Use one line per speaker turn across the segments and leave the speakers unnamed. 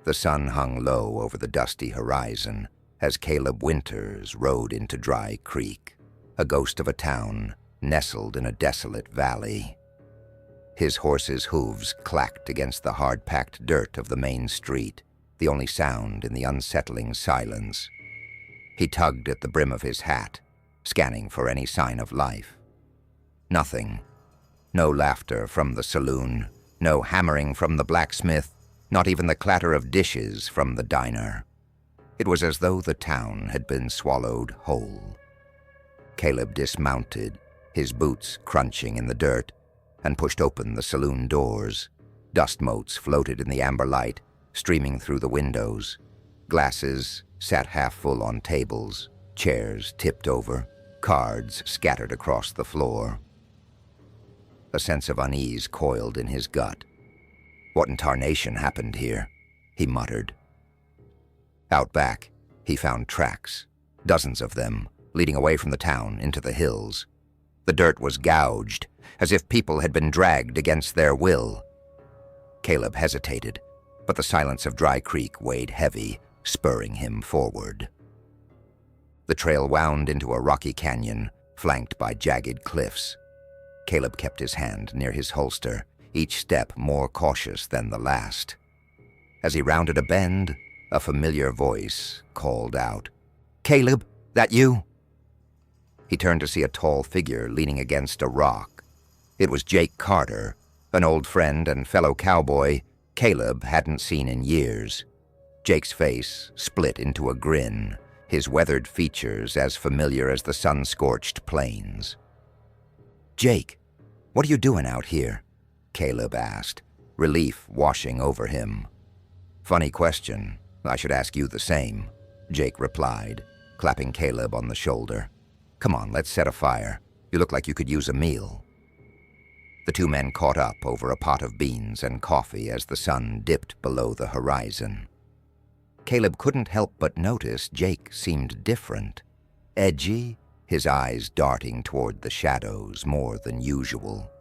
The sun hung low over the dusty horizon as Caleb Winters rode into Dry Creek, a ghost of a town nestled in a desolate valley. His horse's hooves clacked against the hard-packed dirt of the main street, the only sound in the unsettling silence. He tugged at the brim of his hat, scanning for any sign of life. Nothing. No laughter from the saloon, no hammering from the blacksmith, not even the clatter of dishes from the diner. It was as though the town had been swallowed whole. Caleb dismounted, his boots crunching in the dirt, and pushed open the saloon doors. Dust motes floated in the amber light, streaming through the windows. Glasses sat half full on tables, chairs tipped over, cards scattered across the floor. A sense of unease coiled in his gut. What in tarnation happened here? He muttered. Out back, he found tracks, dozens of them, leading away from the town into the hills. The dirt was gouged, as if people had been dragged against their will. Caleb hesitated, but the silence of Dry Creek weighed heavy, spurring him forward. The trail wound into a rocky canyon, flanked by jagged cliffs. Caleb kept his hand near his holster, each step more cautious than the last. As he rounded a bend, a familiar voice called out, "Caleb, that you?" He turned to see a tall figure leaning against a rock. It was Jake Carter, an old friend and fellow cowboy Caleb hadn't seen in years. Jake's face split into a grin, his weathered features as familiar as the sun-scorched plains. "Jake, what are you doing out here?" Caleb asked, relief washing over him. "Funny question. I should ask you the same," Jake replied, clapping Caleb on the shoulder. "Come on, let's set a fire. You look like you could use a meal." The two men caught up over a pot of beans and coffee as the sun dipped below the horizon. Caleb couldn't help but notice Jake seemed different. Edgy, his eyes darting toward the shadows more than usual.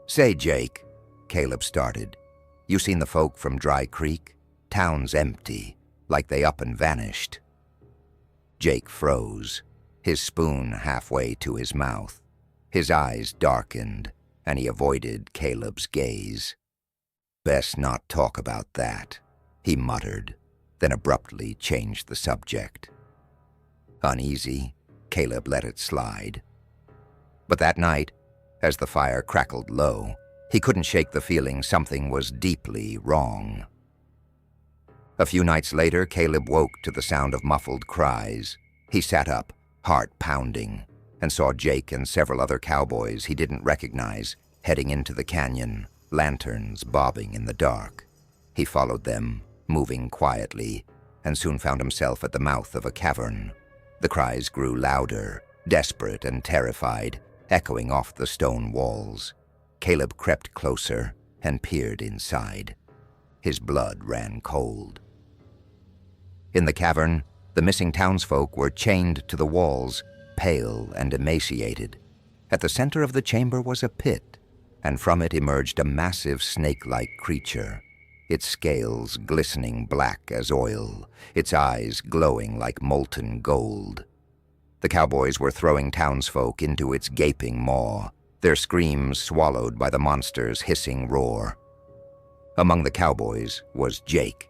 "Say, Jake," Caleb started, "you seen the folk from Dry Creek? Town's empty, like they up and vanished." Jake froze, his spoon halfway to his mouth. His eyes darkened, and he avoided Caleb's gaze. "Best not talk about that," he muttered, then abruptly changed the subject. Uneasy, Caleb let it slide. But that night, as the fire crackled low, he couldn't shake the feeling something was deeply wrong. A few nights later, Caleb woke to the sound of muffled cries. He sat up, heart pounding, and saw Jake and several other cowboys he didn't recognize heading into the canyon, lanterns bobbing in the dark. He followed them, moving quietly, and soon found himself at the mouth of a cavern. The cries grew louder, desperate and terrified, echoing off the stone walls. Caleb crept closer and peered inside. His blood ran cold. In the cavern, the missing townsfolk were chained to the walls, pale and emaciated. At the center of the chamber was a pit, and from it emerged a massive snake-like creature, its scales glistening black as oil, its eyes glowing like molten gold. The cowboys were throwing townsfolk into its gaping maw, their screams swallowed by the monster's hissing roar. Among the cowboys was Jake.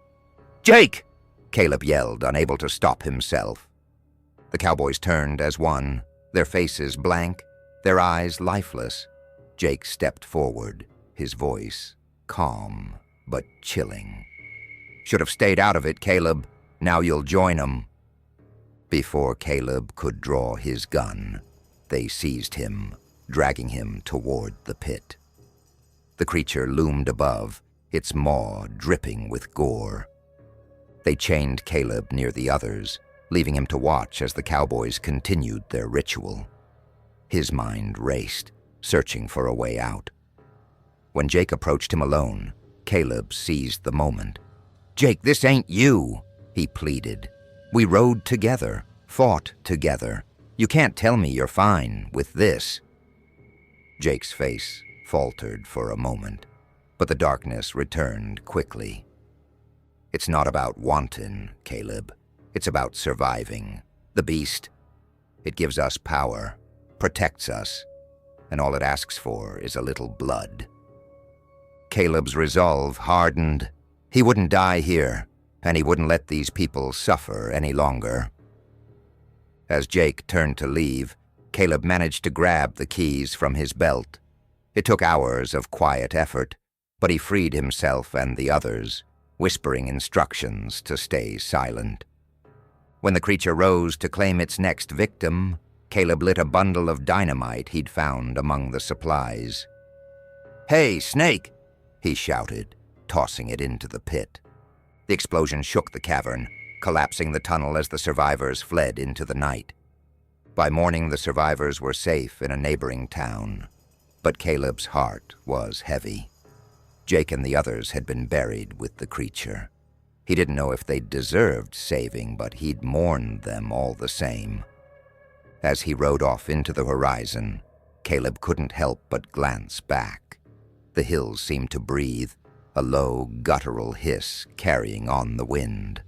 "Jake!" Caleb yelled, unable to stop himself. The cowboys turned as one, their faces blank, their eyes lifeless. Jake stepped forward, his voice calm but chilling. "Should have stayed out of it, Caleb. Now you'll join 'em." Before Caleb could draw his gun, they seized him, dragging him toward the pit. The creature loomed above, its maw dripping with gore. They chained Caleb near the others, leaving him to watch as the cowboys continued their ritual. His mind raced, searching for a way out. When Jake approached him alone, Caleb seized the moment. "Jake, this ain't you," he pleaded. "We rode together, fought together. You can't tell me you're fine with this." Jake's face faltered for a moment, but the darkness returned quickly. It's not about wanting, Caleb. It's about surviving. The beast, it gives us power, protects us, and all it asks for is a little blood. Caleb's resolve hardened. He wouldn't die here, and he wouldn't let these people suffer any longer. As Jake turned to leave, Caleb managed to grab the keys from his belt. It took hours of quiet effort, but he freed himself and the others, whispering instructions to stay silent. When the creature rose to claim its next victim, Caleb lit a bundle of dynamite he'd found among the supplies. "Hey, Snake!" he shouted, tossing it into the pit. The explosion shook the cavern, collapsing the tunnel as the survivors fled into the night. By morning, the survivors were safe in a neighboring town, but Caleb's heart was heavy. Jake and the others had been buried with the creature. He didn't know if they deserved saving, but he'd mourned them all the same. As he rode off into the horizon, Caleb couldn't help but glance back. The hills seemed to breathe, a low, guttural hiss carrying on the wind.